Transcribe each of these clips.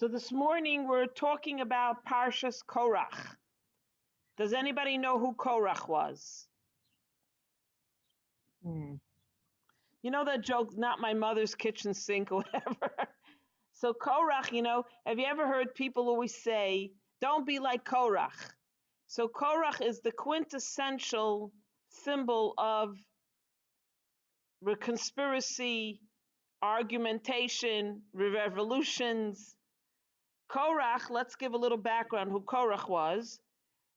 So this morning we're talking about Parshas Korach. Does anybody know who Korach was? You know that joke, not my mother's kitchen sink or whatever? So Korach, have you ever heard people always say, don't be like Korach? So Korach is the quintessential symbol of conspiracy, argumentation, revolutions. Korach, let's give a little background who Korach was.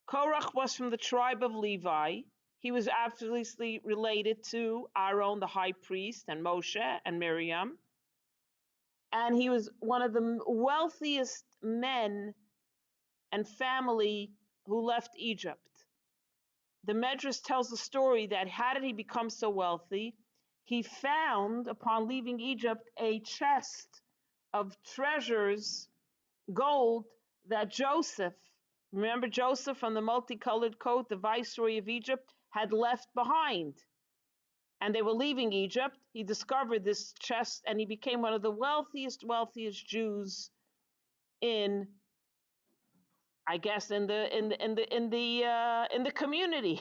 Korach was from the tribe of Levi. He was obviously related to Aaron, the high priest, and Moshe and Miriam. And he was one of the wealthiest men and family who left Egypt. The Medrash tells the story that how did he become so wealthy? He found, upon leaving Egypt, a chest of treasures, gold, that Joseph, remember Joseph from the multicolored coat, the viceroy of Egypt, had left behind. And they were leaving Egypt. He discovered this chest and he became one of the wealthiest Jews in, I guess, in the community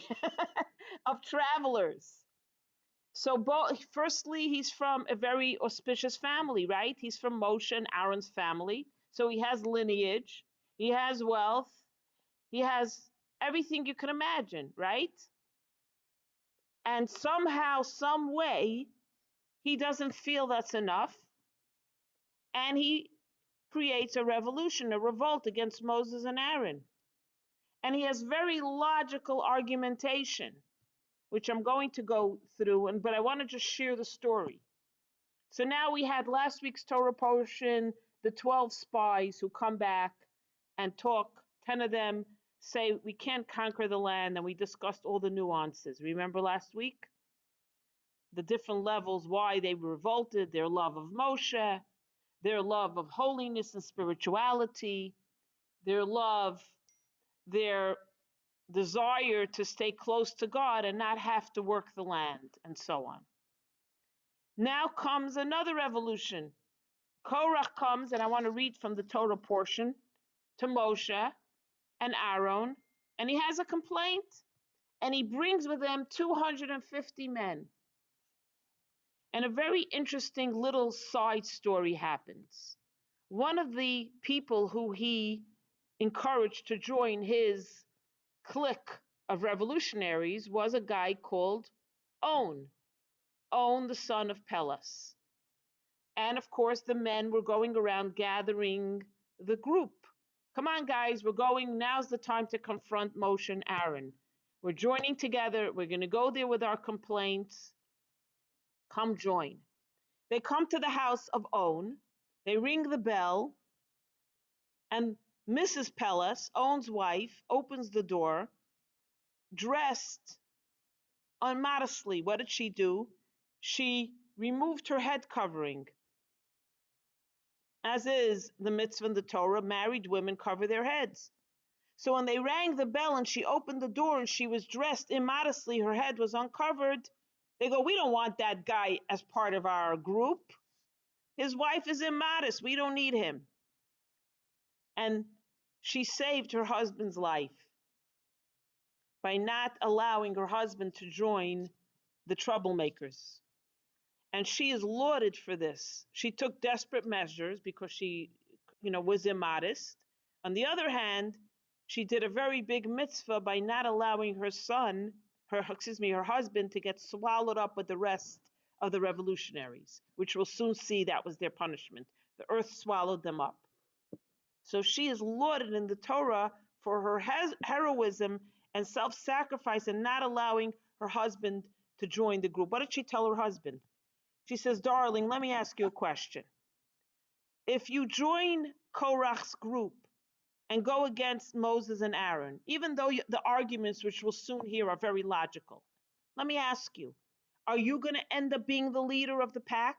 of travelers. So firstly, he's from a very auspicious family, right? He's from Moshe and Aaron's family. So he has lineage, he has wealth, he has everything you can imagine, right? And somehow, some way, he doesn't feel that's enough. And he creates a revolution, a revolt against Moses and Aaron. And he has very logical argumentation, which I'm going to go through, but I want to just share the story. So now we had last week's Torah portion, the 12 spies who come back and talk. 10 of them say we can't conquer the land, and we discussed all the nuances. Remember last week? The different levels, why they revolted, their love of Moshe, their love of holiness and spirituality, their desire to stay close to God and not have to work the land, and so on. Now comes another revolution. Korach comes, and I want to read from the Torah portion, to Moshe and Aaron, and he has a complaint, and he brings with him 250 men. And a very interesting little side story happens. One of the people who he encouraged to join his clique of revolutionaries was a guy called On, the son of Pelas. And of course, the men were going around gathering the group. Come on, guys, we're going. Now's the time to confront Moshe and Aaron. We're joining together. We're going to go there with our complaints. Come join. They come to the house of On. They ring the bell. And Mrs. Pelas, On's wife, opens the door, dressed immodestly. What did she do? She removed her head covering. As is the mitzvah in the Torah, married women cover their heads. So when they rang the bell and she opened the door and she was dressed immodestly, her head was uncovered, they go, we don't want that guy as part of our group. His wife is immodest. We don't need him. And she saved her husband's life by not allowing her husband to join the troublemakers. And she is lauded for this. She took desperate measures because she, was immodest. On the other hand, she did a very big mitzvah by not allowing her husband to get swallowed up with the rest of the revolutionaries, which we'll soon see that was their punishment. The earth swallowed them up. So she is lauded in the Torah for her heroism and self-sacrifice and not allowing her husband to join the group. What did she tell her husband? She says, darling, let me ask you a question. If you join Korach's group and go against Moses and Aaron, even though the arguments, which we'll soon hear, are very logical, let me ask you, are you going to end up being the leader of the pack?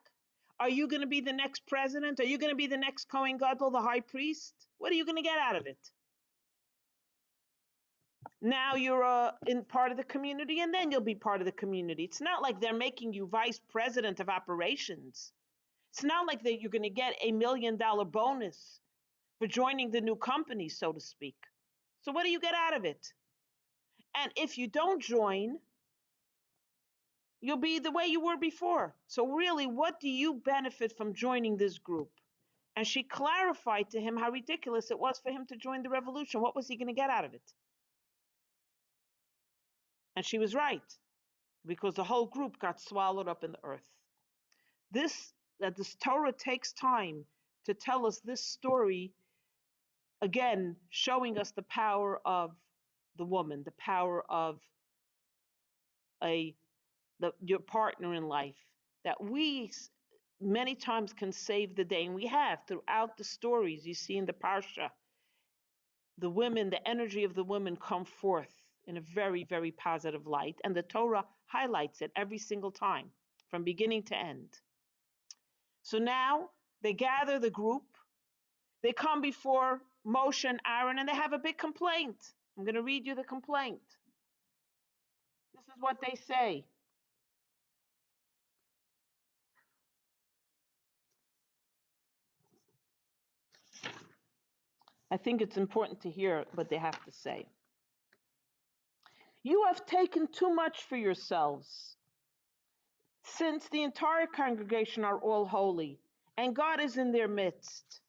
Are you going to be the next president? Are you going to be the next Kohen Gadol, the high priest? What are you going to get out of it? Now you're in part of the community, and then you'll be part of the community. It's not like they're making you vice president of operations. It's not like that you're going to get $1 million bonus for joining the new company, so to speak. So what do you get out of it? And if you don't join, you'll be the way you were before. So really, what do you benefit from joining this group? And she clarified to him how ridiculous it was for him to join the revolution. What was he going to get out of it? And she was right, because the whole group got swallowed up in the earth. This Torah takes time to tell us this story, again, showing us the power of the woman, the power of your partner in life, that we many times can save the day, and we have throughout the stories you see in the parsha. The women, the energy of the women come forth in a very, very positive light, and the Torah highlights it every single time, from beginning to end. So now they gather the group, they come before Moshe and Aaron, and they have a big complaint. I'm going to read you the complaint. This is what they say. I think it's important to hear what they have to say. You have taken too much for yourselves, since the entire congregation are all holy, and God is in their midst.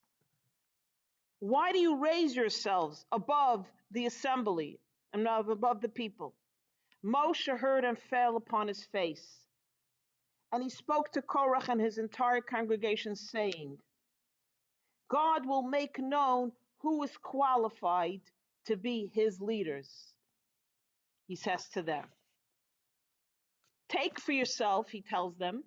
Why do you raise yourselves above the assembly and above the people? Moshe heard and fell upon his face. And he spoke to Korach and his entire congregation, saying, God will make known who is qualified to be his leaders. He says to them, take for yourself, he tells them.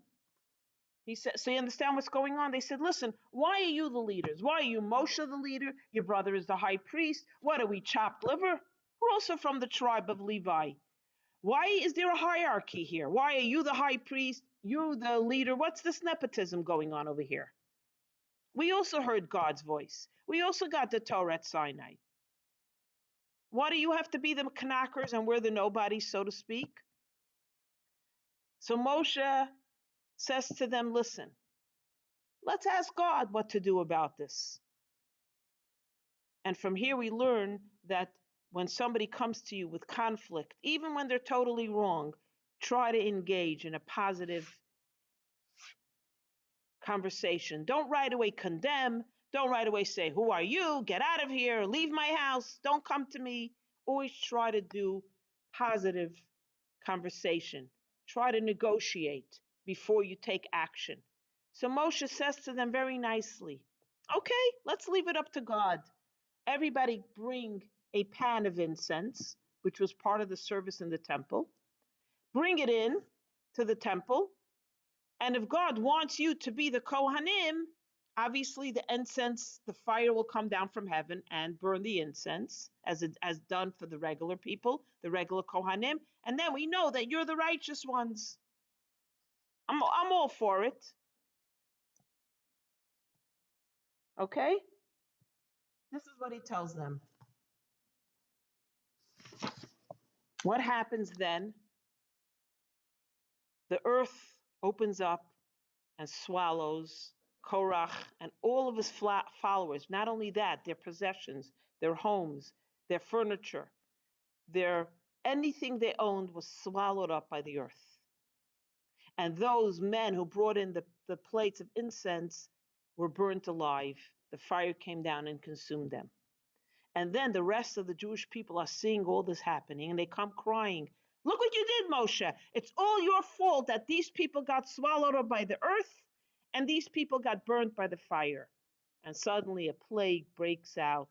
He said, so you understand what's going on? They said, listen, why are you the leaders? Why are you Moshe the leader? Your brother is the high priest. What are we, chopped liver? We're also from the tribe of Levi. Why is there a hierarchy here? Why are you the high priest? You the leader? What's this nepotism going on over here? We also heard God's voice. We also got the Torah at Sinai. Why do you have to be the knackers and we're the nobodies, so to speak? So Moshe says to them, listen, let's ask God what to do about this. And from here we learn that when somebody comes to you with conflict, even when they're totally wrong, try to engage in a positive conversation. Don't right away condemn. Don't right away say, who are you? Get out of here. Leave my house. Don't come to me. Always try to do positive conversation. Try to negotiate before you take action. So Moshe says to them very nicely, okay, let's leave it up to God. Everybody bring a pan of incense, which was part of the service in the temple. Bring it in to the temple. And if God wants you to be the Kohanim, obviously the incense, the fire will come down from heaven and burn the incense, as done for the regular people, the regular Kohanim. And then we know that you're the righteous ones. I'm all for it. Okay? This is what he tells them. What happens then? The earth opens up and swallows Korach and all of his followers. Not only that, their possessions, their homes, their furniture, anything they owned was swallowed up by the earth. And those men who brought in the plates of incense were burnt alive. The fire came down and consumed them. And then the rest of the Jewish people are seeing all this happening, and they come crying, look what you did, Moshe. It's all your fault that these people got swallowed up by the earth and these people got burnt by the fire. And suddenly a plague breaks out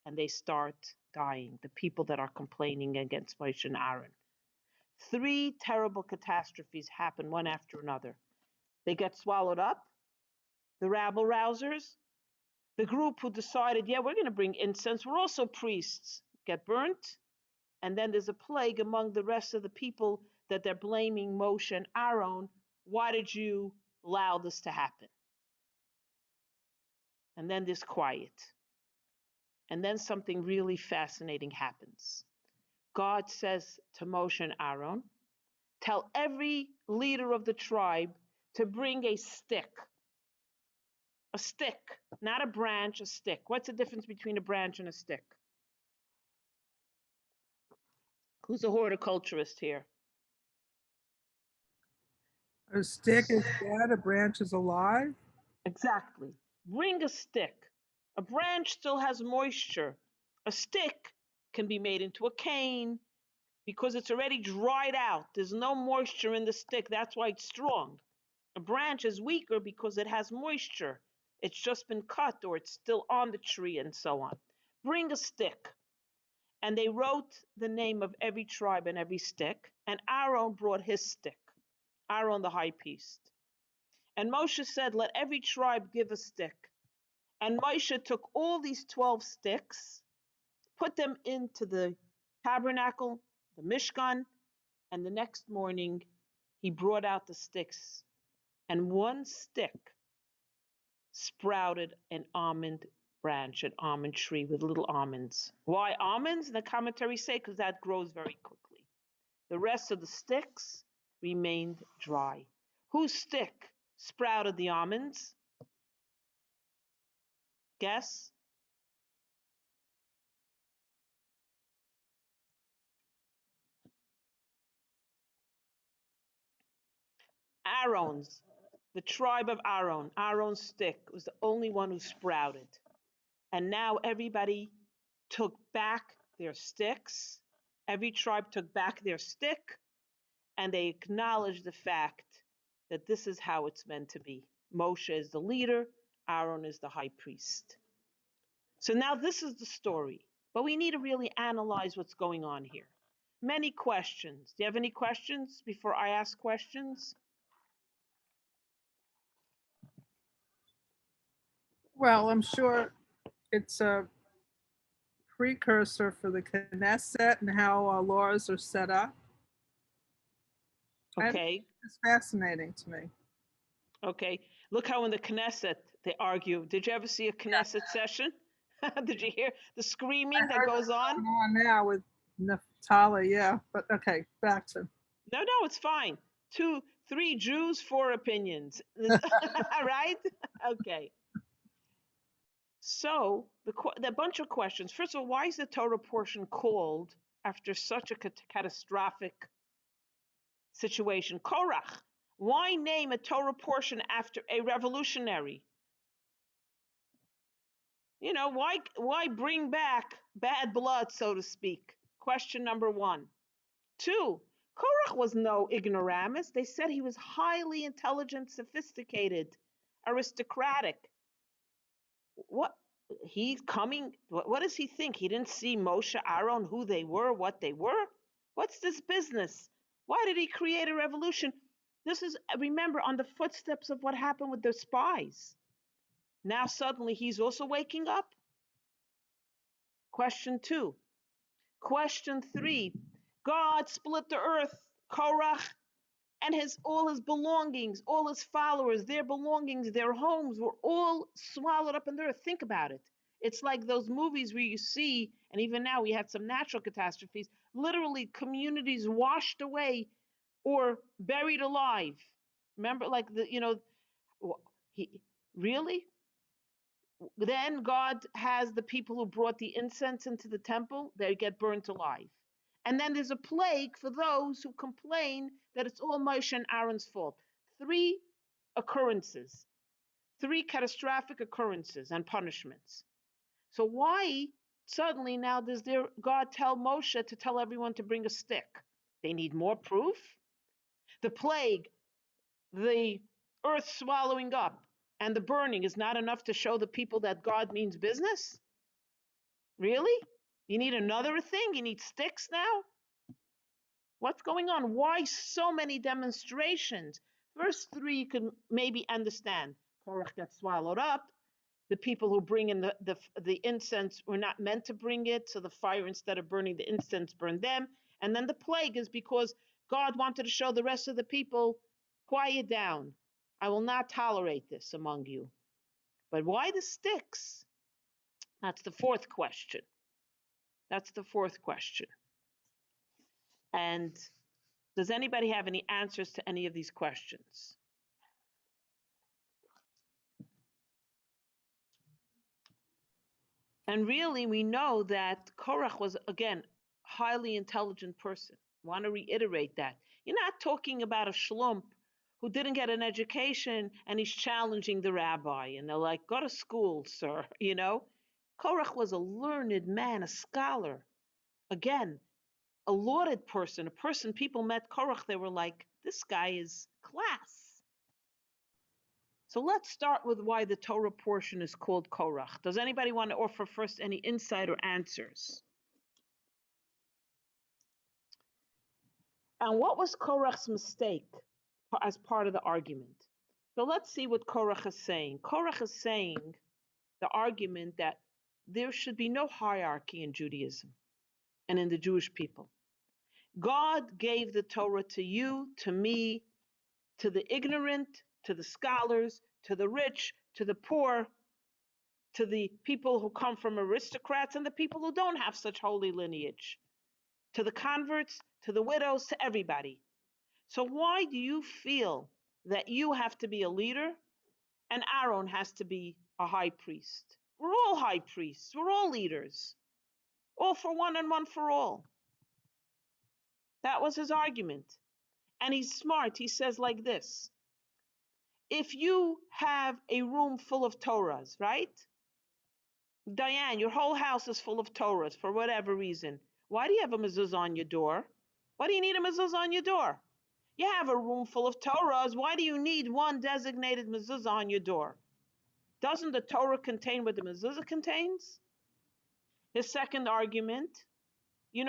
and they start dying, the people that are complaining against Moshe and Aaron. 3 terrible catastrophes happen one after another. They get swallowed up, the rabble rousers, the group who decided, yeah, we're going to bring incense, we're also priests, get burnt. And then there's a plague among the rest of the people that they're blaming Moshe and Aaron. Why did you allow this to happen? And then there's quiet. And then something really fascinating happens. God says to Moshe and Aaron, tell every leader of the tribe to bring a stick. A stick, not a branch, a stick. What's the difference between a branch and a stick? Who's a horticulturist here? A stick is dead, a branch is alive. Exactly. Bring a stick. A branch still has moisture. A stick can be made into a cane because it's already dried out. There's no moisture in the stick. That's why it's strong. A branch is weaker because it has moisture. It's just been cut or it's still on the tree and so on. Bring a stick. And they wrote the name of every tribe and every stick. And Aaron brought his stick, Aaron the high priest. And Moshe said, let every tribe give a stick. And Moshe took all these 12 sticks, put them into the tabernacle, the Mishkan, and the next morning he brought out the sticks. And one stick sprouted an almond branch, an almond tree with little almonds. Why almonds? The commentaries say because that grows very quickly. The rest of the sticks remained dry. Whose stick sprouted the almonds? Guess? Aaron's. The tribe of Aaron. Aaron's stick was the only one who sprouted. And now everybody took back their sticks. Every tribe took back their stick and they acknowledged the fact that this is how it's meant to be. Moshe is the leader, Aaron is the high priest. So now this is the story, but we need to really analyze what's going on here. Many questions. Do you have any questions before I ask questions? Well, I'm sure it's a precursor for the Knesset and how laws are set up. And Okay, it's fascinating to me. okay. Look how in the Knesset they argue. Did you ever see a Knesset session? Did you hear the I screaming that heard goes what's on? going on now with Naphtali, yeah. But okay, back to. No, no, it's fine. Two, three Jews, four opinions. Right? Okay. So the bunch of questions. First of all, why is the Torah portion called after such a catastrophic situation? Korach. Why name a Torah portion after a revolutionary? You know, why bring back bad blood, so to speak? Question number one. Two, Korach was no ignoramus. They said he was highly intelligent, sophisticated, aristocratic. What he's coming? What does he think? He didn't see Moshe, Aaron, who they were, what they were. What's this business? Why did he create a revolution? This is, remember, on the footsteps of what happened with the spies. Now suddenly he's also waking up. Question two. Question three. God split the earth. Korach and all his belongings, all his followers, their belongings, their homes were all swallowed up in the earth. Think about it. It's like those movies where you see, and even now we had some natural catastrophes, literally communities washed away or buried alive. Remember, like he really? Then God has the people who brought the incense into the temple, they get burnt alive. And then there's a plague for those who complain that it's all Moshe and Aaron's fault. Three occurrences, three catastrophic occurrences and punishments. So why suddenly now does God tell Moshe to tell everyone to bring a stick? They need more proof. The plague, the earth swallowing up, and the burning is not enough to show the people that God means business? Really? You need another thing? You need sticks now? What's going on? Why so many demonstrations? First three you can maybe understand. Korach got swallowed up. The people who bring in the incense were not meant to bring it, so the fire, instead of burning the incense, burned them. And then the plague is because God wanted to show the rest of the people, quiet down. I will not tolerate this among you. But why the sticks? That's the fourth question. That's the fourth question. And does anybody have any answers to any of these questions? And really, we know that Korach was, again, highly intelligent person. I want to reiterate that. You're not talking about a shlump who didn't get an education and he's challenging the rabbi. And they're like, go to school, sir. Korach was a learned man, a scholar. Again, a lauded person, a person people met Korach, they were like, this guy is class. So let's start with why the Torah portion is called Korach. Does anybody want to offer first any insight or answers? And what was Korach's mistake as part of the argument? So let's see what Korach is saying. Korach is saying the argument that there should be no hierarchy in Judaism and in the Jewish people. God gave the Torah to you, to me, to the ignorant, to the scholars, to the rich, to the poor, to the people who come from aristocrats and the people who don't have such holy lineage, to the converts, to the widows, to everybody. So why do you feel that you have to be a leader and Aaron has to be a high priest? We're all high priests. We're all leaders. All for one and one for all. That was his argument. And he's smart. He says like this. If you have a room full of Torahs, right? Diane, your whole house is full of Torahs for whatever reason. Why do you have a mezuzah on your door? Why do you need a mezuzah on your door? You have a room full of Torahs. Why do you need one designated mezuzah on your door? Doesn't the Torah contain what the mezuzah contains? His second argument, you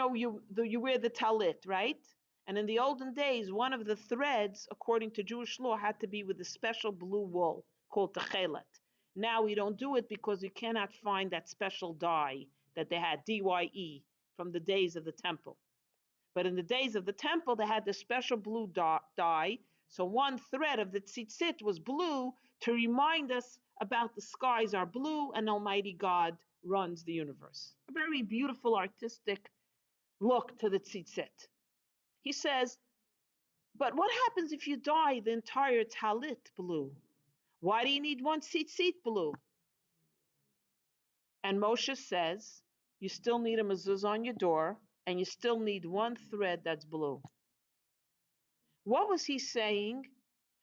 wear the talit, right? And in the olden days, one of the threads, according to Jewish law, had to be with a special blue wool called techelet. Now we don't do it because we cannot find that special dye that they had, DYE, from the days of the temple. But in the days of the temple, they had the special blue dye. So one thread of the tzitzit was blue to remind us about the skies are blue and Almighty God runs the universe. A very beautiful artistic look to the tzitzit. He says, but what happens if you dye the entire talit blue? Why do you need one tzitzit blue? And Moshe says, you still need a mezuzah on your door, and you still need one thread that's blue. What was he saying?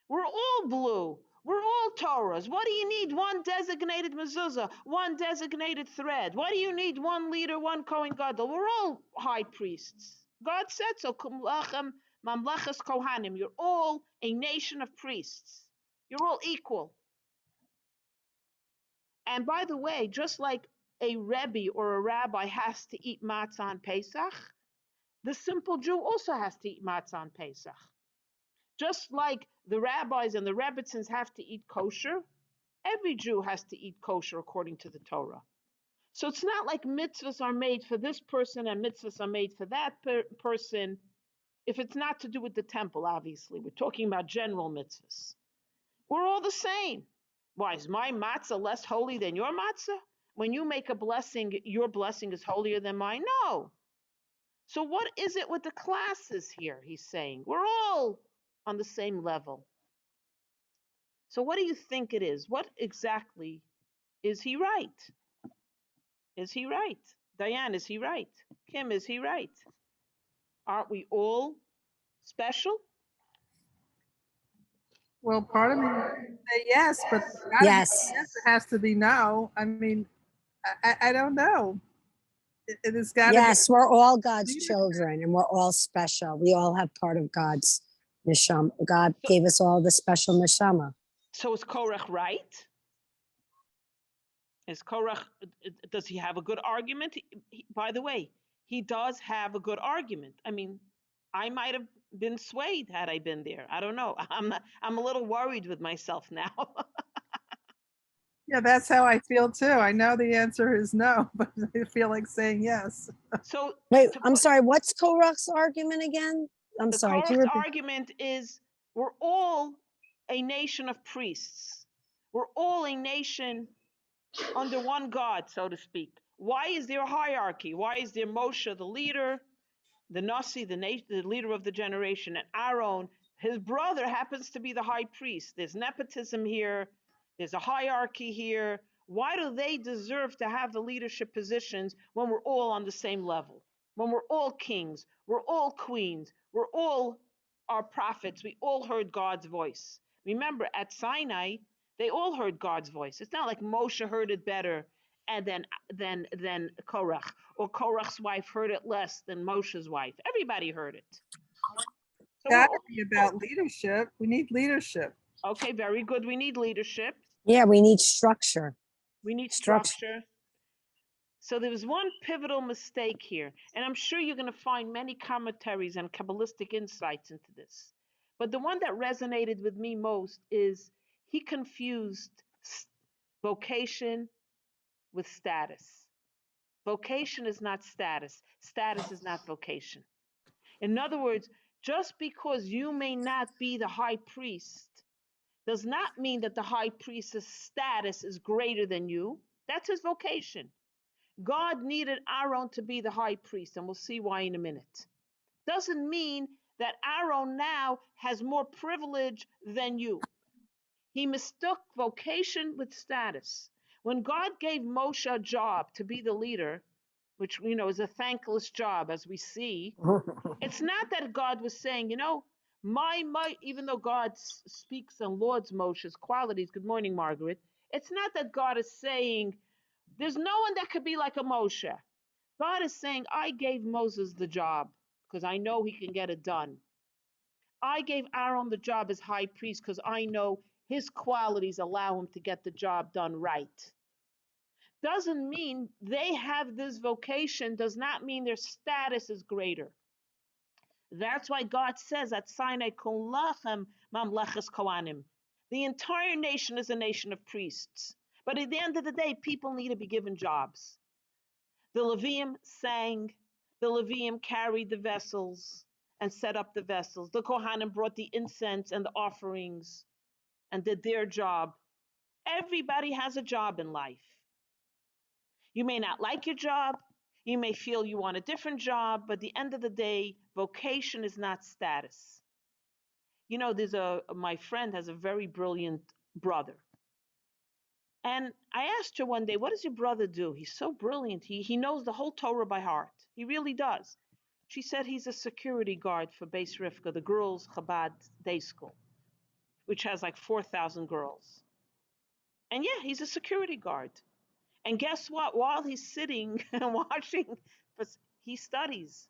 We're all blue. We're all Torahs. What do you need one designated mezuzah, one designated thread? What do you need one leader, one Kohen Gadol? We're all high priests. God said so. Kum lachem mamlechas kohanim. You're all a nation of priests. You're all equal. And by the way, just like a rebbe or a rabbi has to eat matzah on Pesach, the simple Jew also has to eat matzah on Pesach. Just like the rabbis and the rebbitzins have to eat kosher, every Jew has to eat kosher according to the Torah. So it's not like mitzvahs are made for this person and mitzvahs are made for that person. If it's not to do with the temple, obviously. We're talking about general mitzvahs. We're all the same. Why, is my matzah less holy than your matzah? When you make a blessing, your blessing is holier than mine? No. So what is it with the classes here, he's saying? We're all on the same level. So what do you think it is? What exactly is he right? Is he right? Diane, is he right? Kim, is he right? Aren't we all special? Well, part of me would say yes, but Yes. yes, it has to be no. I mean, I don't know. It has got to Yes, we're all God's children and we're all special. We all have part of God's neshama. God gave us all the special neshama. So is Korach right? Is Korach, does he have a good argument? By the way, he does have a good argument. I mean, I might have been swayed had I been there. I don't know. I'm a little worried with myself now. Yeah, that's how I feel too. I know the answer is no, but I feel like saying yes. So Wait, I'm sorry. What's Korach's argument again? I'm sorry. Korach's argument is we're all a nation of priests. We're all a nation under one God, so to speak. Why is there a hierarchy? Why is there Moshe, the leader, the Nasi, the leader of the generation, and Aaron, his brother, happens to be the high priest? There's nepotism here. There's a hierarchy here. Why do they deserve to have the leadership positions when we're all on the same level? When we're all kings, we're all queens, we're all our prophets, we all heard God's voice. Remember, at Sinai, they all heard God's voice. It's not like Moshe heard it better and then Korach, or Korach's wife heard it less than Moshe's wife. Everybody heard it. So we're Gotta all be about leadership. We need leadership. okay, very good. We need leadership. Yeah, we need structure. We need Structure. structure. So there was one pivotal mistake here, and I'm sure you're going to find many commentaries and Kabbalistic insights into this. But the one that resonated with me most is he confused vocation with status. Vocation is not status. Status is not vocation. In other words, just because you may not be the high priest does not mean that the high priest's status is greater than you. That's his vocation. God needed Aaron to be the high priest, and we'll see why in a minute. Doesn't mean that Aaron now has more privilege than you. He mistook vocation with status. When God gave Moshe a job to be the leader, which is a thankless job, as we see, it's not that God was saying, my even though God speaks and lauds Moshe's qualities. Good morning, Margaret. It's not that God is saying there's no one that could be like a Moshe. God is saying, I gave Moses the job because I know he can get it done. I gave Aaron the job as high priest because I know his qualities allow him to get the job done right. Doesn't mean they have this vocation, does not mean their status is greater. That's why God says at Sinai, Kolachem mamleches kohanim. The entire nation is a nation of priests. But at the end of the day, people need to be given jobs. The Levium sang, the Levium carried the vessels and set up the vessels. The Kohanim brought the incense and the offerings and did their job. Everybody has a job in life. You may not like your job. You may feel you want a different job, but at the end of the day, vocation is not status. My friend has a very brilliant brother. And I asked her one day, what does your brother do? He's so brilliant. He knows the whole Torah by heart. He really does. She said he's a security guard for Beis Rivka, the girls' Chabad day school, which has like 4,000 girls. And yeah, he's a security guard. And guess what? While he's sitting and watching, he studies.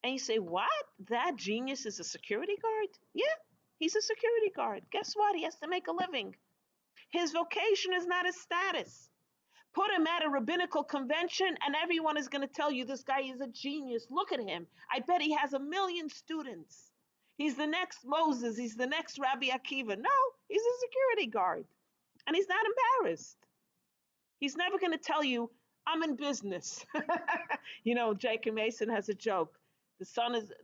And you say, what? That genius is a security guard? Yeah, he's a security guard. Guess what? He has to make a living. His vocation is not his status. Put him at a rabbinical convention and everyone is going to tell you this guy is a genius. Look at him. I bet he has 1 million students. He's the next Moses. He's the next Rabbi Akiva. No, he's a security guard. And he's not embarrassed. He's never going to tell you, I'm in business. Jacob Mason has a joke.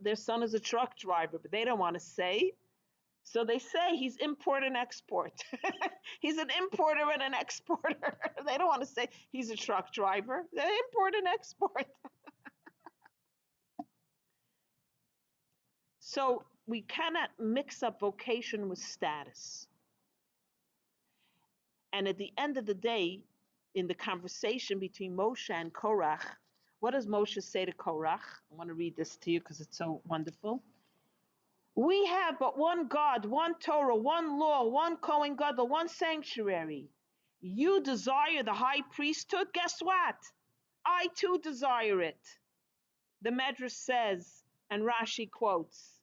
Their son is a truck driver, but they don't want to say. So they say he's import and export. He's an importer and an exporter. They don't want to say he's a truck driver. They import and export. So we cannot mix up vocation with status. And at the end of the day, in the conversation between Moshe and Korach, what does Moshe say to Korach? I want to read this to you because it's so wonderful. We have but one God, one Torah, one law, one Kohen Gadol, one sanctuary. You desire the high priesthood? Guess what? I too desire it. The Medrash says, and Rashi quotes,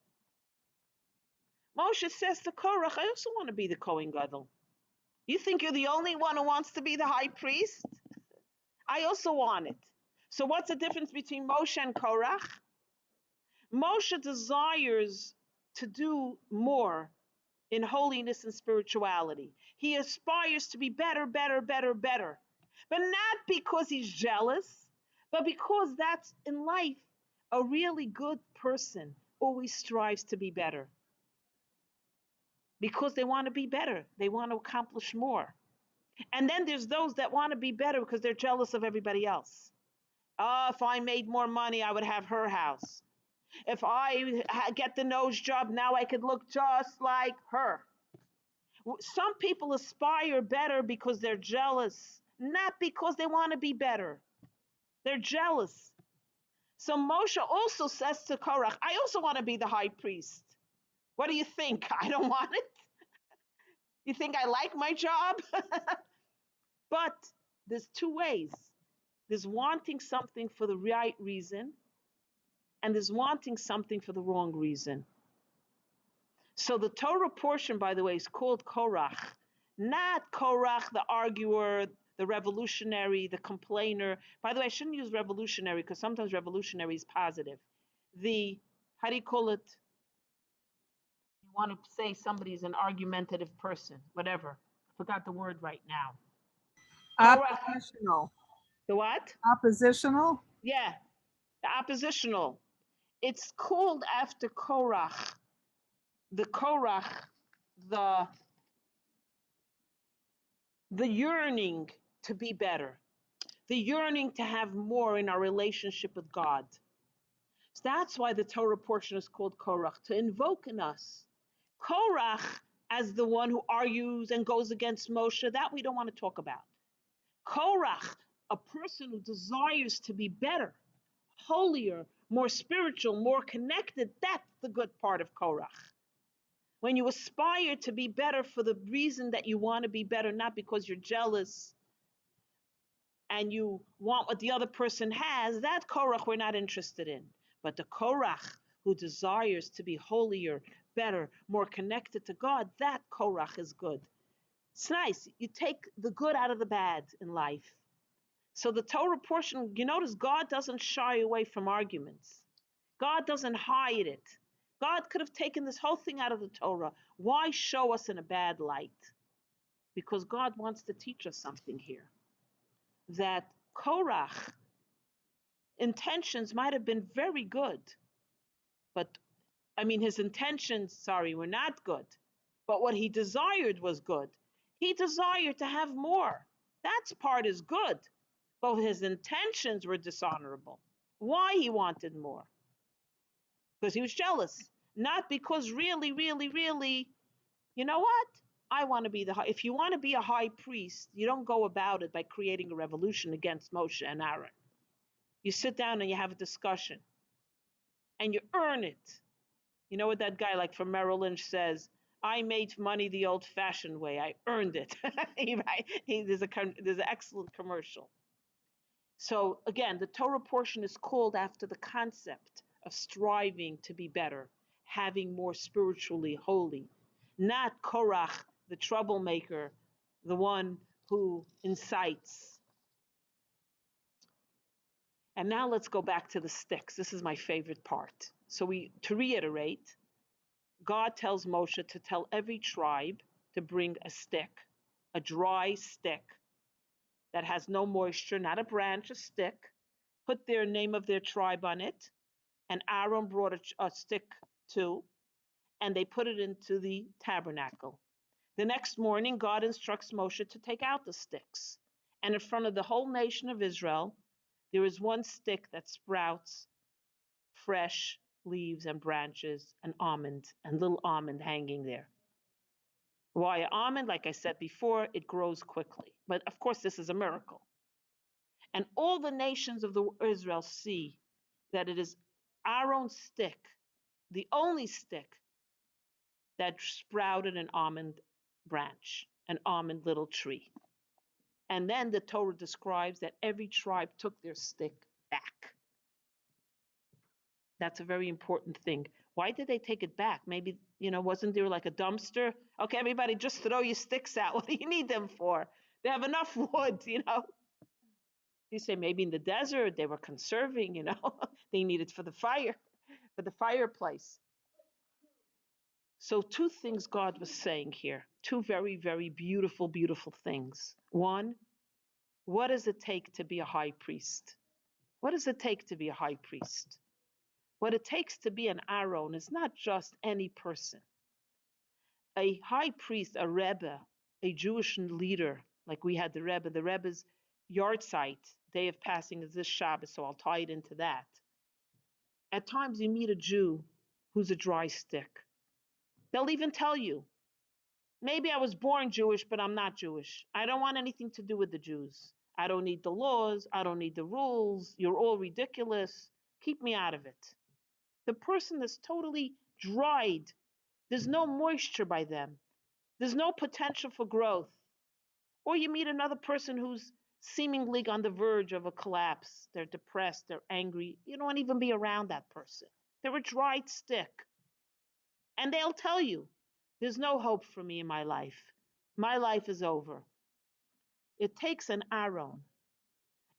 Moshe says to Korach, I also want to be the Kohen Gadol. You think you're the only one who wants to be the high priest? I also want it. So what's the difference between Moshe and Korach? Moshe desires to do more in holiness and spirituality. He aspires to be better, better, better, better. But not because he's jealous, but because that's in life. A really good person always strives to be better. Because they want to be better. They want to accomplish more. And then there's those that want to be better because they're jealous of everybody else. Oh, if I made more money, I would have her house. If I get the nose job, now I could look just like her. Some people aspire better because they're jealous, not because they want to be better. They're jealous. So Moshe also says to Korach, I also want to be the high priest. What do you think? I don't want it? You think I like my job? But there's two ways. There's wanting something for the right reason, and there's wanting something for the wrong reason. So the Torah portion, by the way, is called Korach. Not Korach, the arguer, the revolutionary, the complainer. By the way, I shouldn't use revolutionary because sometimes revolutionary is positive. How do you call it? You want to say somebody's an argumentative person, whatever. I forgot the word right now. Korach. Oppositional. The what? Oppositional. Yeah, the oppositional. It's called after Korach. The Korach, the yearning to be better, the yearning to have more in our relationship with God. So that's why the Torah portion is called Korach, to invoke in us. Korach as the one who argues and goes against Moshe, that we don't want to talk about. Korach, a person who desires to be better, holier, more spiritual, more connected, that's the good part of Korach. When you aspire to be better for the reason that you want to be better, not because you're jealous and you want what the other person has, that Korach we're not interested in. But the Korach who desires to be holier, better, more connected to God, that Korach is good. It's nice. You take the good out of the bad in life. So the Torah portion, you notice God doesn't shy away from arguments. God doesn't hide it. God could have taken this whole thing out of the Torah. Why show us in a bad light? Because God wants to teach us something here. That Korach intentions might have been very good, but his intentions, were not good. But what he desired was good. He desired to have more. That part is good. But his intentions were dishonorable. Why he wanted more? Because he was jealous. Not because really, really, really, you know what? I want to be if you want to be a high priest, you don't go about it by creating a revolution against Moshe and Aaron. You sit down and you have a discussion and you earn it. You know what that guy like from Merrill Lynch says? I made money the old fashioned way. I earned it. There's an excellent commercial. So again, the Torah portion is called after the concept of striving to be better, having more spiritually holy, not Korach, the troublemaker, the one who incites. And now let's go back to the sticks. This is my favorite part. So to reiterate, God tells Moshe to tell every tribe to bring a stick, a dry stick that has no moisture, not a branch, a stick, put their name of their tribe on it, and Aaron brought a stick too, and they put it into the tabernacle. The next morning, God instructs Moshe to take out the sticks, and in front of the whole nation of Israel, there is one stick that sprouts fresh leaves and branches, an almond, and little almond hanging there. Why an almond? Like I said before, it grows quickly. But of course, this is a miracle. And all the nations of Israel see that it is Aaron's stick, the only stick that sprouted an almond branch, an almond little tree. And then the Torah describes that every tribe took their stick back. That's a very important thing. Why did they take it back? Maybe, wasn't there like a dumpster? Okay, everybody just throw your sticks out. What do you need them for? They have enough wood, You say maybe in the desert they were conserving, they need it for the fireplace. So two things God was saying here, two very, very beautiful, beautiful things. One, what does it take to be a high priest? What does it take to be a high priest? What it takes to be an Aaron is not just any person. A high priest, a Rebbe, a Jewish leader, like we had the Rebbe's yard site, day of passing is this Shabbos, so I'll tie it into that. At times you meet a Jew who's a dry stick. They'll even tell you, Maybe I was born Jewish, but I'm not Jewish. I don't want anything to do with the Jews. I don't need the laws. I don't need the rules. You're all ridiculous. Keep me out of it. The person is totally dried. There's no moisture by them. There's no potential for growth. Or you meet another person who's seemingly on the verge of a collapse. They're depressed, they're angry. You don't want to even be around that person. They're a dried stick. And they'll tell you, there's no hope for me in my life. My life is over. It takes an Aaron.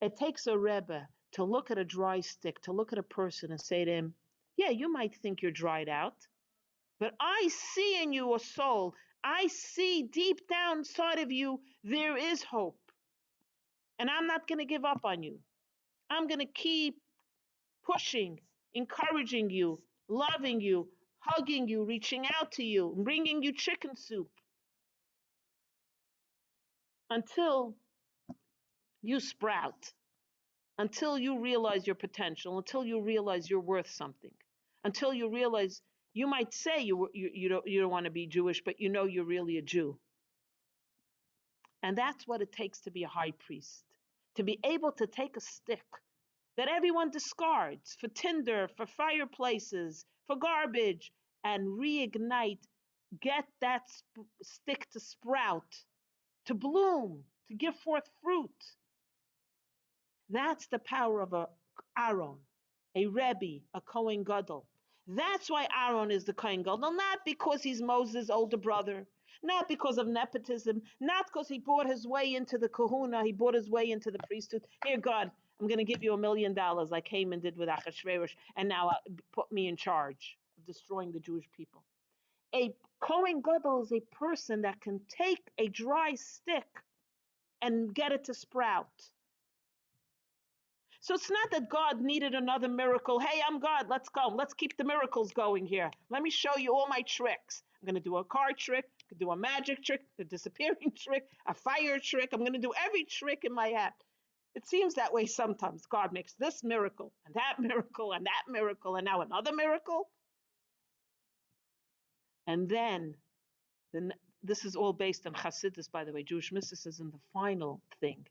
It takes a Rebbe to look at a dry stick, to look at a person and say to him, yeah, you might think you're dried out, but I see in you a soul. I see deep down inside of you, there is hope. And I'm not going to give up on you. I'm going to keep pushing, encouraging you, loving you, hugging you, reaching out to you, bringing you chicken soup until you sprout, until you realize your potential, until you realize you're worth something, until you realize you might say you don't want to be Jewish, but you know you're really a Jew. And that's what it takes to be a high priest, to be able to take a stick that everyone discards for tinder, for fireplaces, for garbage, and reignite, get that stick to sprout, to bloom, to give forth fruit. That's the power of a Aaron, a Rebbe, a Kohen Gadol. That's why Aaron is the Kohen Gadol, not because he's Moses' older brother, not because of nepotism, not because he bought his way into the kahuna, he bought his way into the priesthood. Here, God, I'm going to give you $1 million like Haman did with Achashverosh, and now put me in charge of destroying the Jewish people. A Kohen Gadol is a person that can take a dry stick and get it to sprout. So it's not that God needed another miracle. Hey, I'm God. Let's go. Let's keep the miracles going here. Let me show you all my tricks. I'm going to do a card trick. I could do a magic trick, a disappearing trick, a fire trick. I'm going to do every trick in my hat. It seems that way sometimes. God makes this miracle and that miracle and that miracle and now another miracle. And then this is all based on Hasidus, by the way, Jewish mysticism, the final thing.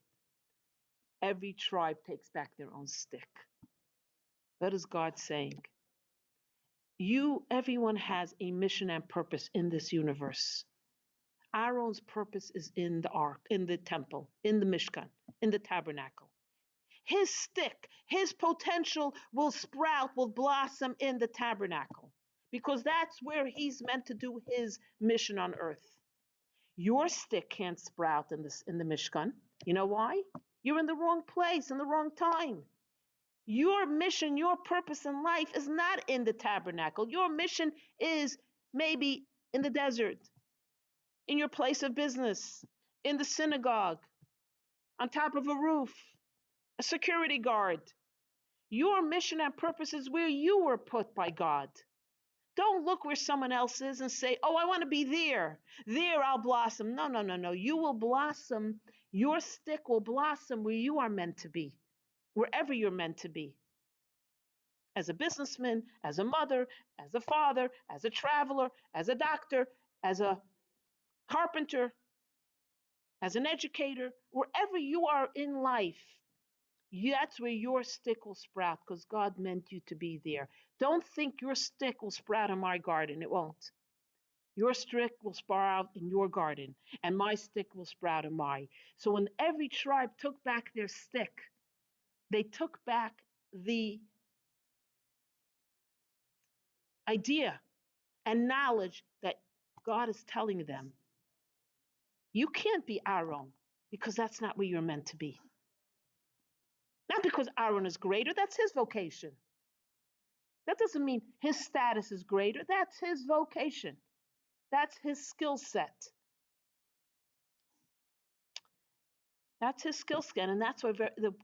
Every tribe takes back their own stick. What is God saying? Everyone has a mission and purpose in this universe. Aaron's purpose is in the ark, in the temple, in the Mishkan, in the tabernacle. His stick, his potential will sprout, will blossom in the tabernacle, because that's where he's meant to do his mission on earth. Your stick can't sprout in the Mishkan. You know why? You're in the wrong place, in the wrong time. Your mission, your purpose in life is not in the tabernacle. Your mission is maybe in the desert, in your place of business, in the synagogue, on top of a roof, a security guard. Your mission and purpose is where you were put by God. Don't look where someone else is and say, oh, I want to be there. There I'll blossom. No, no, no, no. You will blossom. Your stick will blossom where you are meant to be, wherever you're meant to be. As a businessman, as a mother, as a father, as a traveler, as a doctor, as a carpenter, as an educator, wherever you are in life, that's where your stick will sprout because God meant you to be there. Don't think your stick will sprout in my garden. It won't. Your stick will sprout in your garden, and my stick will sprout in mine. So when every tribe took back their stick, they took back the idea and knowledge that God is telling them, you can't be Aaron because that's not where you're meant to be. Not because Aaron is greater, that's his vocation. That doesn't mean his status is greater, that's his vocation. That's his skill set. That's his skill set, and that's why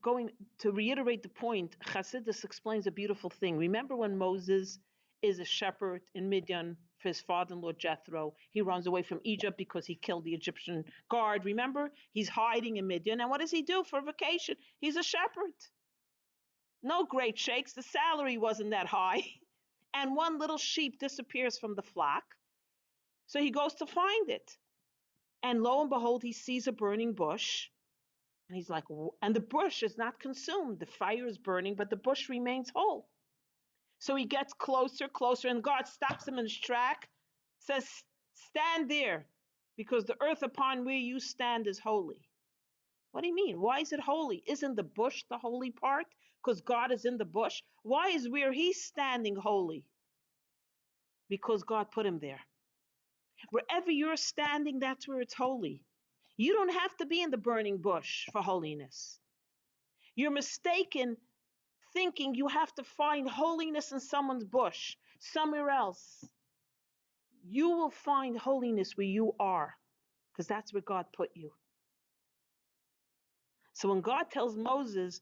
going to reiterate the point, Chassidus explains a beautiful thing. Remember when Moses is a shepherd in Midian for his father-in-law Jethro. He runs away from Egypt because he killed the Egyptian guard. Remember? He's hiding in Midian. And what does he do for vacation? He's a shepherd. No great shakes. The salary wasn't that high. And one little sheep disappears from the flock. So he goes to find it. And lo and behold, he sees a burning bush. And he's like, and the bush is not consumed. The fire is burning, but the bush remains whole. So he gets closer, closer, and God stops him in his track, says, stand there, because the earth upon where you stand is holy. What do you mean? Why is it holy? Isn't the bush the holy part? Because God is in the bush. Why is where he's standing holy? Because God put him there. Wherever you're standing, that's where it's holy. You don't have to be in the burning bush for holiness. You're mistaken thinking you have to find holiness in someone's bush, somewhere else. You will find holiness where you are, because that's where God put you. So when God tells Moses,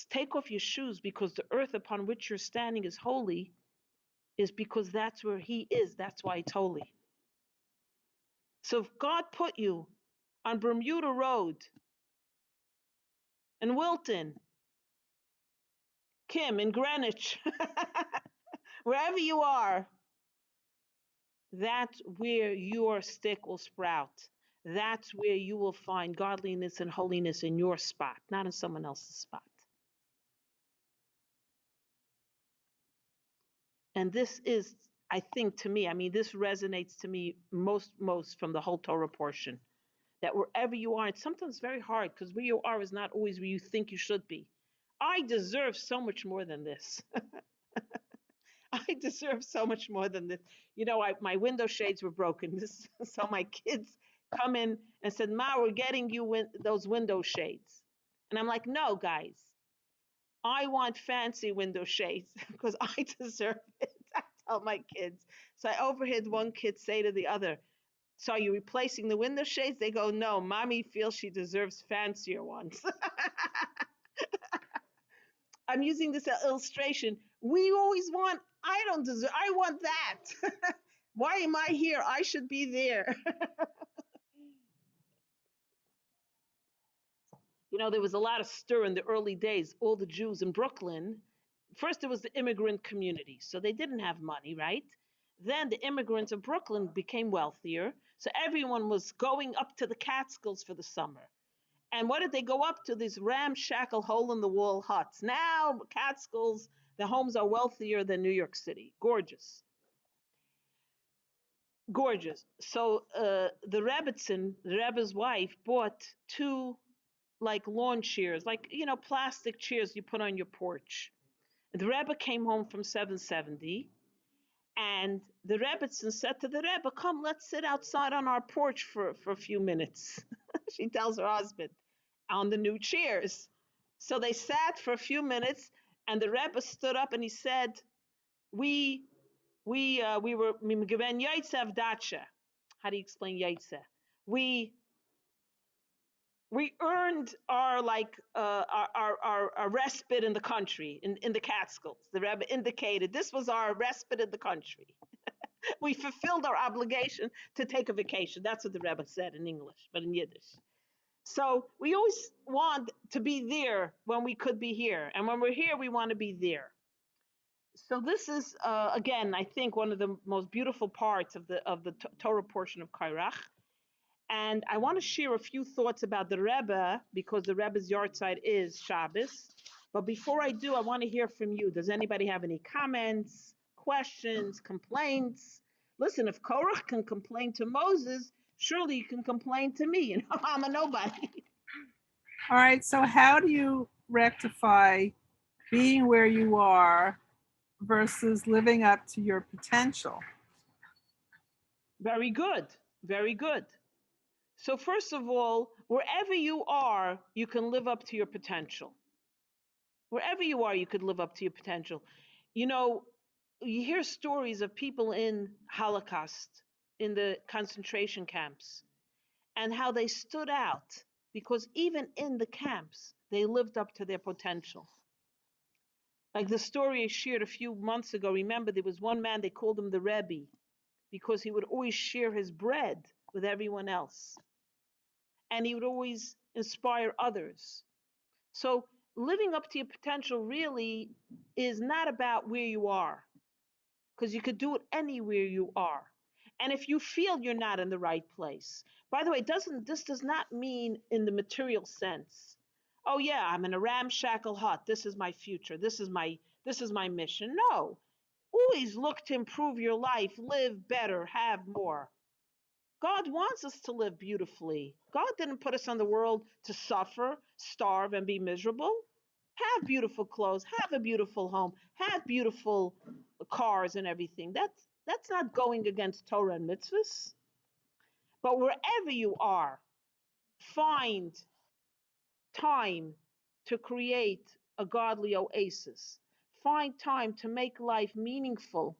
take off your shoes because the earth upon which you're standing is holy, is because that's where he is. That's why it's holy. So if God put you on Bermuda Road, in Wilton, Kim, in Greenwich, wherever you are, that's where your stick will sprout. That's where you will find godliness and holiness in your spot, not in someone else's spot. And this is, I think, to me, I mean, this resonates to me most from the whole Torah portion. That wherever you are, it's sometimes very hard because where you are is not always where you think you should be. I deserve so much more than this. I deserve so much more than this. You know, my window shades were broken. So my kids come in and said, Ma, we're getting you those window shades. And I'm like, no, guys, I want fancy window shades because I deserve it. I tell my kids. So I overheard one kid say to the other, so are you replacing the window shades? They go, no, mommy feels she deserves fancier ones. I'm using this illustration. We always want, I don't deserve, I want that. Why am I here? I should be there. You know, there was a lot of stir in the early days. All the Jews in Brooklyn, first there was the immigrant community, so they didn't have money, right? Then the immigrants of Brooklyn became wealthier, so everyone was going up to the Catskills for the summer. And what did they go up to? These ramshackle hole-in-the-wall huts. Now, Catskills, the homes are wealthier than New York City. Gorgeous. Gorgeous. So the Rebbitzin, the Rebbe's wife, bought two like lawn chairs, like, you know, plastic chairs you put on your porch. And the Rebbe came home from 770, and the Rebbitzin said to the Rebbe, come, let's sit outside on our porch for a few minutes. She tells her husband, on the new chairs. So they sat for a few minutes, and the Rebbe stood up and he said, we were given yaitse of dacha. How do you explain yaitse? We earned our like our respite in the country, in the Catskills. The Rebbe indicated this was our respite in the country. We fulfilled our obligation to take a vacation. That's what the Rebbe said in English, but in Yiddish. So we always want to be there when we could be here, and when we're here, we want to be there. So this is again, I think, one of the most beautiful parts of the Torah portion of Korach. And I want to share a few thoughts about the Rebbe because the Rebbe's yahrzeit is Shabbos. But before I do, I want to hear from you. Does anybody have any comments, questions, complaints? Listen, if Korach can complain to Moses, surely you can complain to me. You know, I'm a nobody. All right. So how do you rectify being where you are versus living up to your potential? Very good. Very good. So first of all, wherever you are, you can live up to your potential. Wherever you are, you could live up to your potential. You know, you hear stories of people in Holocaust, in the concentration camps, and how they stood out because even in the camps, they lived up to their potential. Like the story I shared a few months ago, remember there was one man, they called him the Rebbe because he would always share his bread with everyone else. And he would always inspire others. So living up to your potential really is not about where you are, because you could do it anywhere you are. And if you feel you're not in the right place, by the way, this does not mean in the material sense. Oh yeah, I'm in a ramshackle hut. This is my future. This is my mission. No. Always look to improve your life, live better, have more. God wants us to live beautifully. God didn't put us on the world to suffer, starve, and be miserable. Have beautiful clothes, have a beautiful home, have beautiful cars and everything. That's not going against Torah and mitzvahs. But wherever you are, find time to create a godly oasis. Find time to make life meaningful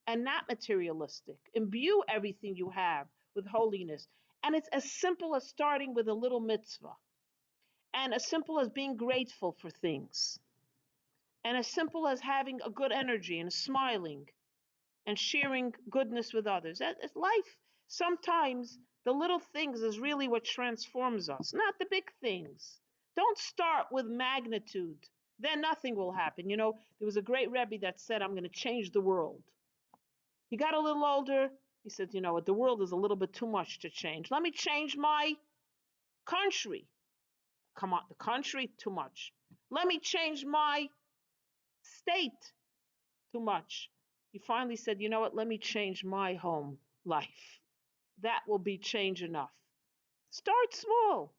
and not materialistic. Imbue everything you have with holiness. And it's as simple as starting with a little mitzvah, and as simple as being grateful for things, and as simple as having a good energy and smiling and sharing goodness with others. It's life. Sometimes the little things is really what transforms us, not the big things. Don't start with magnitude. Then nothing will happen. There was a great Rebbe that said, I'm going to change the world. He got a little older. He said, you know what, the world is a little bit too much to change. Let me change my country. Come on, the country, too much. Let me change my state, too much. He finally said, you know what, let me change my home life. That will be change enough. Start small.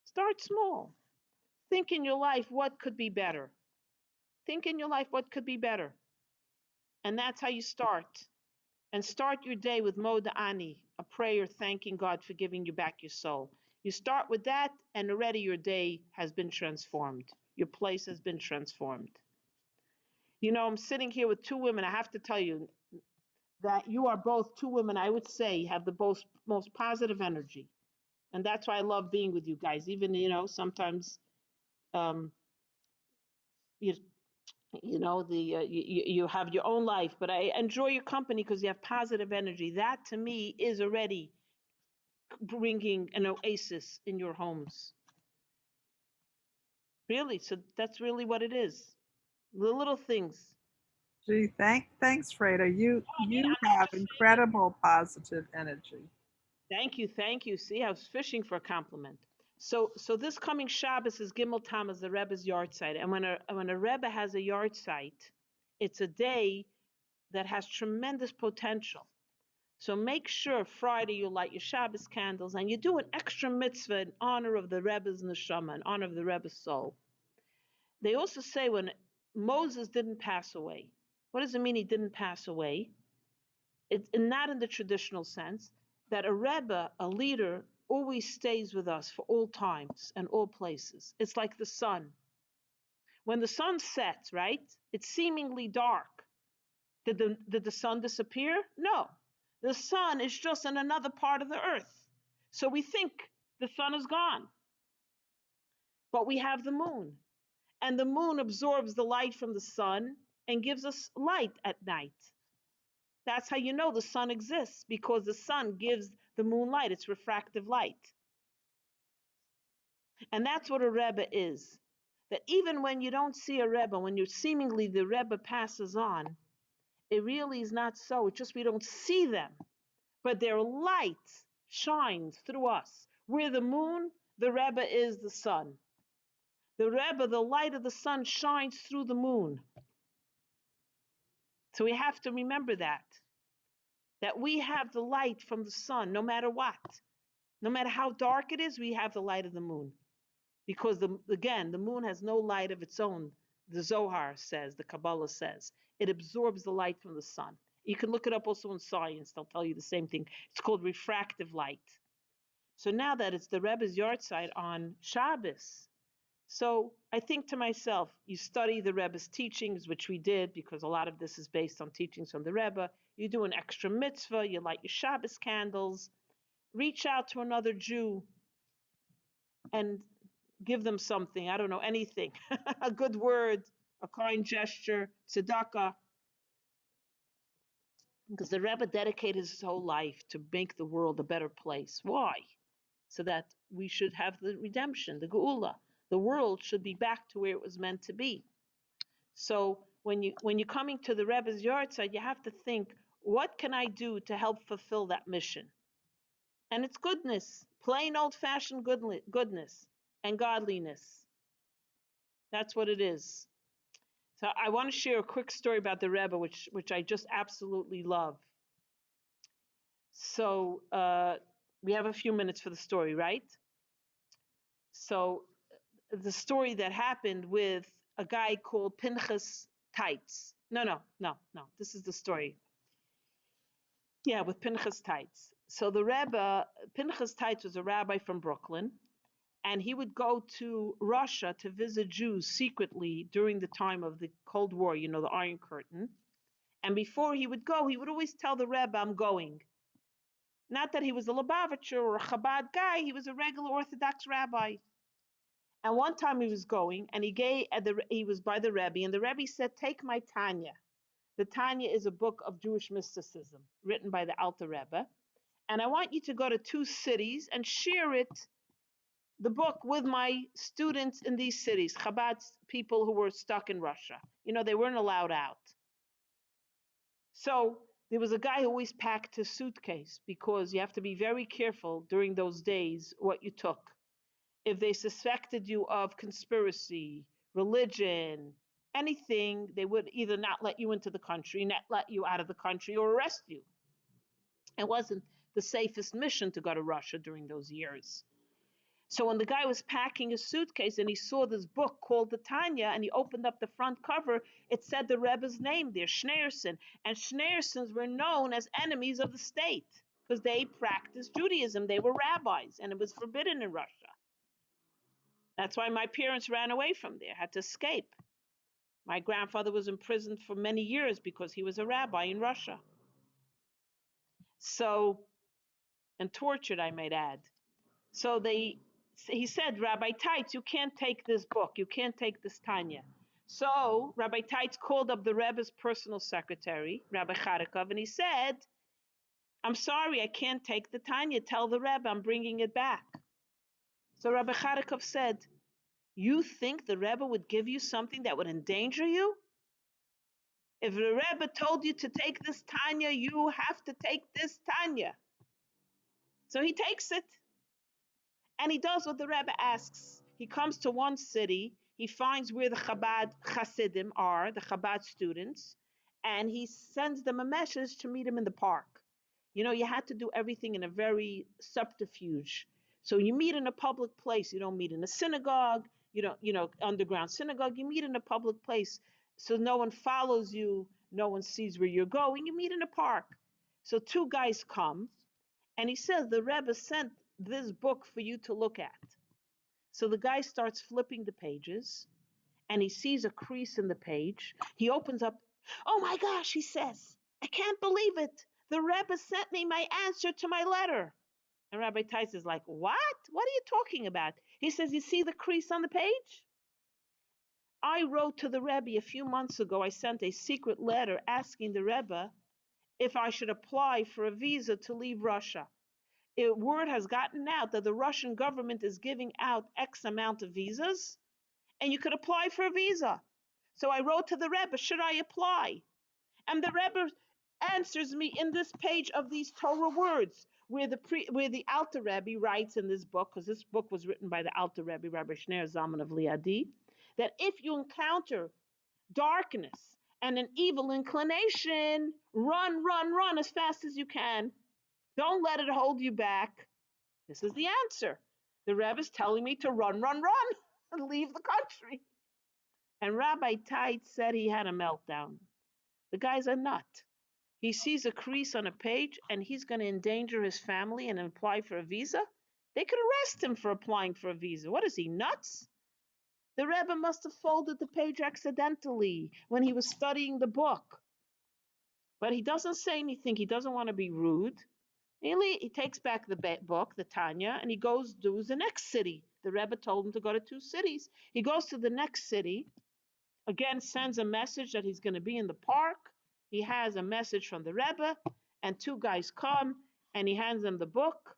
Start small. Think in your life what could be better. Think in your life what could be better. And that's how you start. And start your day with Moda Ani, a prayer thanking God for giving you back your soul. You start with that, and already your day has been transformed. Your place has been transformed. I'm sitting here with two women. I have to tell you that you are both two women, I would say, have the most positive energy. And that's why I love being with you guys. Even, sometimes um, you, you have your own life, but I enjoy your company because you have positive energy. That to me is already bringing an oasis in your homes. Really, so that's really what it is. The little things. Gee, thanks, Freida. You have incredible positive energy. Thank you. See, I was fishing for a compliment. So this coming Shabbos is Gimel Tammuz, the Rebbe's yard site, and when a Rebbe has a yard site, it's a day that has tremendous potential. So make sure Friday you light your Shabbos candles and you do an extra mitzvah in honor of the Rebbe's neshama, in honor of the Rebbe's soul. They also say when Moses didn't pass away, what does it mean he didn't pass away? It's not in the traditional sense that a Rebbe, a leader, always stays with us for all times and all places. It's like the sun. When the sun sets, right, it's seemingly dark. Did the sun disappear? No. The sun is just in another part of the earth. So we think the sun is gone. But we have the moon. And the moon absorbs the light from the sun and gives us light at night. That's how you know the sun exists, because the sun gives the moon light. It's refractive light. And that's what a Rebbe is. That even when you don't see a Rebbe, when you're seemingly the Rebbe passes on, it really is not so. It's just we don't see them. But their light shines through us. We're the moon, the Rebbe is the sun. The Rebbe, the light of the sun shines through the moon. So we have to remember that we have the light from the sun no matter what. No matter how dark it is, we have the light of the moon. Because, again, the moon has no light of its own. The Zohar says, the Kabbalah says, it absorbs the light from the sun. You can look it up also in science. They'll tell you the same thing. It's called refractive light. So now that it's the Rebbe's yard site on Shabbos, so I think to myself, you study the Rebbe's teachings, which we did, because a lot of this is based on teachings from the Rebbe. You do an extra mitzvah, you light your Shabbos candles, reach out to another Jew and give them something. I don't know, anything. A good word, a kind gesture, tzedakah. Because the Rebbe dedicated his whole life to make the world a better place. Why? So that we should have the redemption, the geula. The world should be back to where it was meant to be. So when you're coming to the Rebbe's yard site, you have to think, what can I do to help fulfill that mission? And it's goodness, plain old-fashioned goodness and godliness. That's what it is. So I want to share a quick story about the Rebbe, which I just absolutely love. So we have a few minutes for the story, right? So the story that happened with a guy called Pinchas Tights. No. This is the story. Yeah, with Pinchas Tights. So the Rebbe, Pinchas Tights was a rabbi from Brooklyn, and he would go to Russia to visit Jews secretly during the time of the Cold War, you know, the Iron Curtain. And before he would go, he would always tell the Rebbe, I'm going. Not that he was a Lubavitcher or a Chabad guy, he was a regular Orthodox rabbi. And one time he was going, and he was by the Rebbe, and the Rebbe said, take my Tanya. The Tanya is a book of Jewish mysticism written by the Alter Rebbe. And I want you to go to 2 cities and share it, the book, with my students in these cities, Chabad people who were stuck in Russia. You know, they weren't allowed out. So there was a guy who always packed his suitcase, because you have to be very careful during those days what you took. If they suspected you of conspiracy, religion, anything, they would either not let you into the country, not let you out of the country, or arrest you. It wasn't the safest mission to go to Russia during those years. So when the guy was packing his suitcase and he saw this book called the Tanya, and he opened up the front cover, it said the Rebbe's name there, Schneerson. And Schneersons were known as enemies of the state because they practiced Judaism. They were rabbis, and it was forbidden in Russia. That's why my parents ran away from there, had to escape. My grandfather was imprisoned for many years because he was a rabbi in Russia. So, and tortured, I might add. So he said, Rabbi Teitz, you can't take this book. You can't take this Tanya. So Rabbi Teitz called up the Rebbe's personal secretary, Rabbi Charikov, and he said, I'm sorry, I can't take the Tanya. Tell the Rebbe I'm bringing it back. So Rabbi Charikov said, you think the Rebbe would give you something that would endanger you? If the Rebbe told you to take this Tanya, you have to take this Tanya. So he takes it. And he does what the Rebbe asks. He comes to one city, he finds where the Chabad Hasidim are, the Chabad students, and he sends them a message to meet him in the park. You know, you had to do everything in a very subterfuge. So you meet in a public place. You don't meet in a synagogue, underground synagogue. You meet in a public place so no one follows you, no one sees where you're going. You meet in a park. So 2 guys come, and he says, the Rebbe sent this book for you to look at. So the guy starts flipping the pages, and he sees a crease in the page. He opens up. Oh my gosh, he says, I can't believe it. The Rebbe sent me my answer to my letter. And Rabbi Tice is like, what? What are you talking about? He says, you see the crease on the page? I wrote to the Rebbe a few months ago. I sent a secret letter asking the Rebbe if I should apply for a visa to leave Russia. Word has gotten out that the Russian government is giving out X amount of visas, and you could apply for a visa. So I wrote to the Rebbe, should I apply? And the Rebbe answers me in this page of these Torah words, where the Alter Rebbe writes in this book, because this book was written by the Alter Rebbe, Rabbi Shneer Zalman of Liadi, that if you encounter darkness and an evil inclination, run as fast as you can. Don't let it hold you back. This is the answer. The Rebbe is telling me to run, and leave the country. And Rabbi Teitz said he had a meltdown. The guy's a nut. He sees a crease on a page, and he's going to endanger his family and apply for a visa? They could arrest him for applying for a visa. What is he, nuts? The Rebbe must have folded the page accidentally when he was studying the book. But he doesn't say anything. He doesn't want to be rude. He takes back the book, the Tanya, and he goes to the next city. The Rebbe told him to go to 2 cities. He goes to the next city, again sends a message that he's going to be in the park. He has a message from the Rebbe, and 2 guys come, and he hands them the book,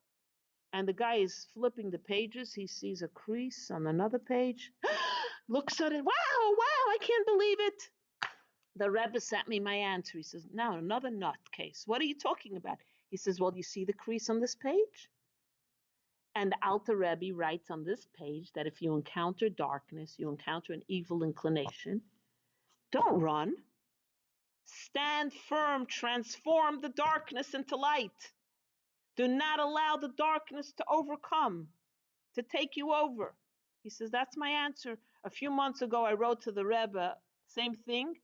and the guy is flipping the pages. He sees a crease on another page, looks at it, wow, I can't believe it. the Rebbe sent me my answer. He says, now another nutcase. What are you talking about? He says, well, you see the crease on this page? And the Alter Rebbe writes on this page that if you encounter darkness, you encounter an evil inclination, don't run. Stand firm, transform the darkness into light. Do not allow the darkness to overcome, to take you over. He says, that's my answer. A few months ago, I wrote to the Rebbe, same thing.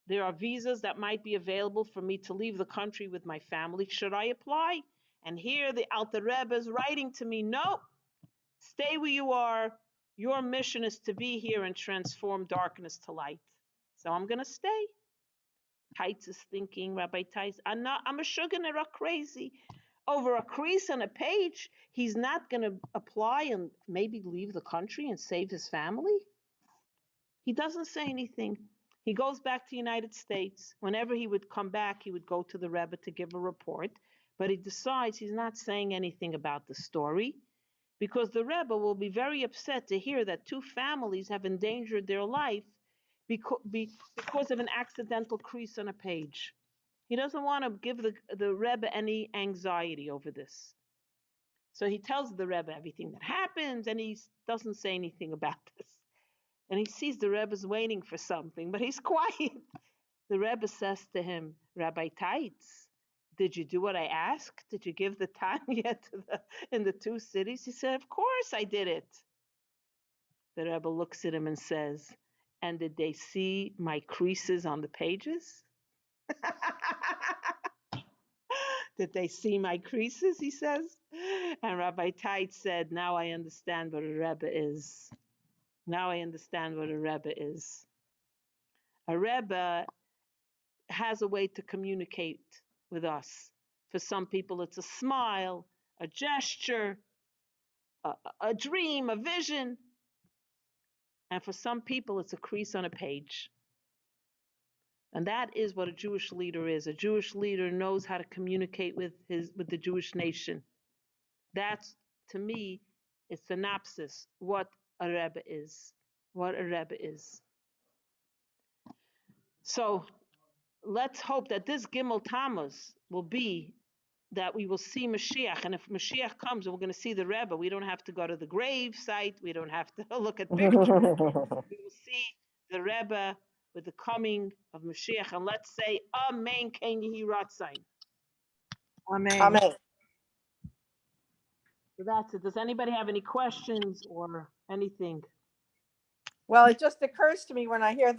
There are visas that might be available for me to leave the country with my family. Should I apply? And here the Alter Rebbe is writing to me, no, stay where you are. Your mission is to be here and transform darkness to light. So I'm going to stay. Teitz is thinking, Rabbi Teitz, I'm a sugar crazy. Over a crease on a page, he's not going to apply and maybe leave the country and save his family? He doesn't say anything. He goes back to the United States. Whenever he would come back, he would go to the Rebbe to give a report. But he decides he's not saying anything about the story because the Rebbe will be very upset to hear that two families have endangered their life because of an accidental crease on a page. He doesn't want to give the Rebbe any anxiety over this. So he tells the Rebbe everything that happens, and he doesn't say anything about this. And he sees the Rebbe's waiting for something, but he's quiet. The Rebbe says to him, Rabbi Teitz, did you do what I asked? Did you give the Tanya in the two cities? He said, of course I did it. The Rebbe looks at him and says, and did they see my creases on the pages? Did they see my creases, he says? And Rabbi Teitz said, now I understand what a Rebbe is. Now I understand what a Rebbe is. A Rebbe has a way to communicate with us. For some people, it's a smile, a gesture, a dream, a vision. And for some people, it's a crease on a page. And that is what a Jewish leader is. A Jewish leader knows how to communicate with the Jewish nation. That's, to me, is synopsis what a Rebbe is. What a Rebbe is. So let's hope that this Gimel Tammuz will be that we will see Mashiach. And if Mashiach comes and we're going to see the Rebbe, we don't have to go to the grave site. We don't have to look at pictures. We will see the Rebbe with the coming of Mashiach. And let's say, Amen, Ken Yehi Ratzain. Amen. Amen. So that's it. Does anybody have any questions or anything? Well, it just occurs to me when I hear